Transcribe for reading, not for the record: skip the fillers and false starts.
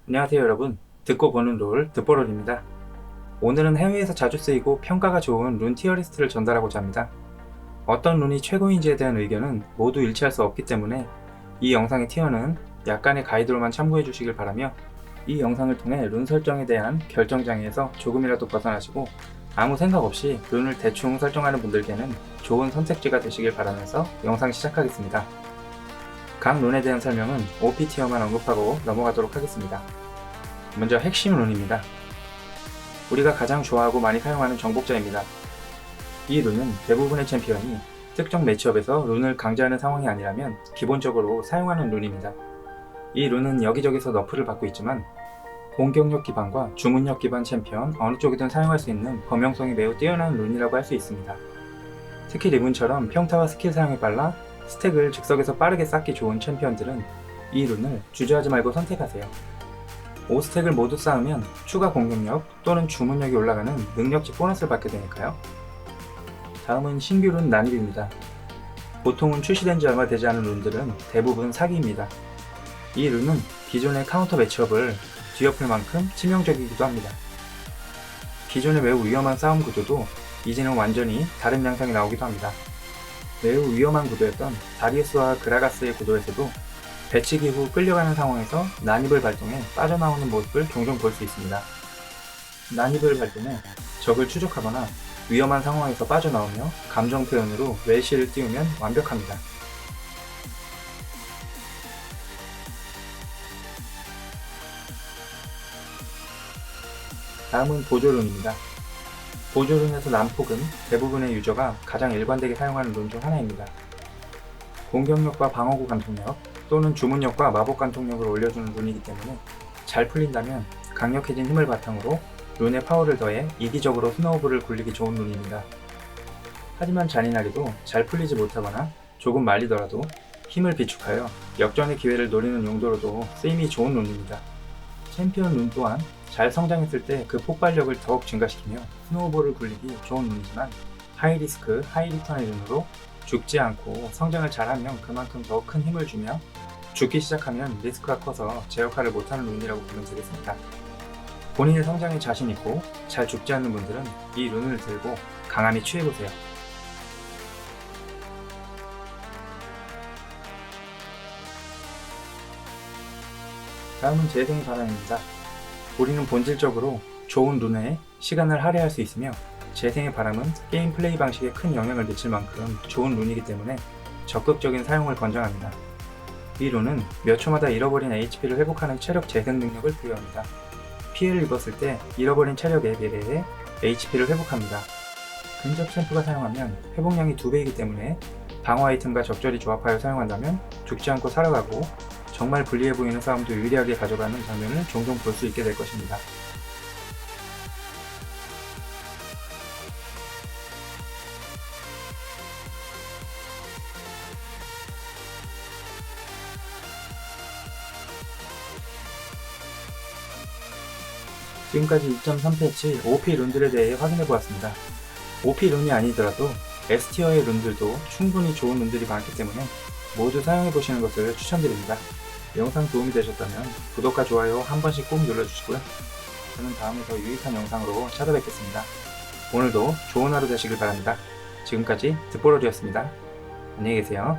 안녕하세요 여러분. 듣고 보는 롤 듣보롤입니다. 오늘은 해외에서 자주 쓰이고 평가가 좋은 룬 티어리스트를 전달하고자 합니다. 어떤 룬이 최고인지에 대한 의견은 모두 일치할 수 없기 때문에 이 영상의 티어는 약간의 가이드로만 참고해 주시길 바라며, 이 영상을 통해 룬 설정에 대한 결정장애에서 조금이라도 벗어나시고 아무 생각 없이 룬을 대충 설정하는 분들께는 좋은 선택지가 되시길 바라면서 영상 시작하겠습니다. 각 룬에 대한 설명은 OP 티어만 언급하고 넘어가도록 하겠습니다. 먼저 핵심 룬입니다. 우리가 가장 좋아하고 많이 사용하는 정복자입니다. 이 룬은 대부분의 챔피언이 특정 매치업에서 룬을 강제하는 상황이 아니라면 기본적으로 사용하는 룬입니다. 이 룬은 여기저기서 너프를 받고 있지만 공격력 기반과 주문력 기반 챔피언 어느 쪽이든 사용할 수 있는 범용성이 매우 뛰어난 룬이라고 할 수 있습니다. 특히 리븐처럼 평타와 스킬 사용이 빨라 스택을 즉석에서 빠르게 쌓기 좋은 챔피언들은 이 룬을 주저하지 말고 선택하세요. 5스택을 모두 쌓으면 추가 공격력 또는 주문력이 올라가는 능력치 보너스를 받게 되니까요. 다음은 신규 룬 난입입니다. 보통은 출시된 지 얼마 되지 않은 룬들은 대부분 사기입니다. 이 룬은 기존의 카운터 매치업을 뒤엎을 만큼 치명적이기도 합니다. 기존의 매우 위험한 싸움 구도도 이제는 완전히 다른 양상이 나오기도 합니다. 매우 위험한 구도였던 다리우스와 그라가스의 구도에서도 배치기 후 끌려가는 상황에서 난입을 발동해 빠져나오는 모습을 종종 볼 수 있습니다. 난입을 발동해 적을 추적하거나 위험한 상황에서 빠져나오며 감정 표현으로 웰시를 띄우면 완벽합니다. 다음은 보조룬입니다. 보조룬에서 난폭은 대부분의 유저가 가장 일관되게 사용하는 룬 중 하나입니다. 공격력과 방어구 간통력 또는 주문력과 마법 간통력을 올려주는 룬이기 때문에 잘 풀린다면 강력해진 힘을 바탕으로 룬의 파워를 더해 이기적으로 스노우볼을 굴리기 좋은 룬입니다. 하지만 잔인하게도 잘 풀리지 못하거나 조금 말리더라도 힘을 비축하여 역전의 기회를 노리는 용도로도 쓰임이 좋은 룬입니다. 챔피언 룬 또한 잘 성장했을 때 그 폭발력을 더욱 증가시키며 스노우볼을 굴리기 좋은 룬이지만 하이리스크, 하이리턴의 룬으로 죽지 않고 성장을 잘하면 그만큼 더 큰 힘을 주며 죽기 시작하면 리스크가 커서 제 역할을 못하는 룬이라고 보면 되겠습니다. 본인의 성장에 자신 있고 잘 죽지 않는 분들은 이 룬을 들고 강함이 취해보세요. 다음은 재생의 바람입니다. 우리는 본질적으로 좋은 룬에 시간을 할애할 수 있으며 재생의 바람은 게임 플레이 방식에 큰 영향을 미칠 만큼 좋은 룬이기 때문에 적극적인 사용을 권장합니다. 이 룬은 몇 초마다 잃어버린 HP를 회복하는 체력 재생 능력을 부여합니다. 피해를 입었을 때 잃어버린 체력에 비례해 HP를 회복합니다. 근접 챔프가 사용하면 회복량이 2배이기 때문에 방어 아이템과 적절히 조합하여 사용한다면 죽지 않고 살아가고 정말 불리해 보이는 싸움도 유리하게 가져가는 장면을 종종 볼 수 있게 될 것입니다. 지금까지 2.3 패치 OP 룬들에 대해 확인해 보았습니다. OP 룬이 아니더라도 S티어의 룬들도 충분히 좋은 룬들이 많기 때문에 모두 사용해 보시는 것을 추천드립니다. 영상 도움이 되셨다면 구독과 좋아요 한 번씩 꼭 눌러주시고요. 저는 다음에 더 유익한 영상으로 찾아뵙겠습니다. 오늘도 좋은 하루 되시길 바랍니다. 지금까지 듣보러리였습니다. 안녕히 계세요.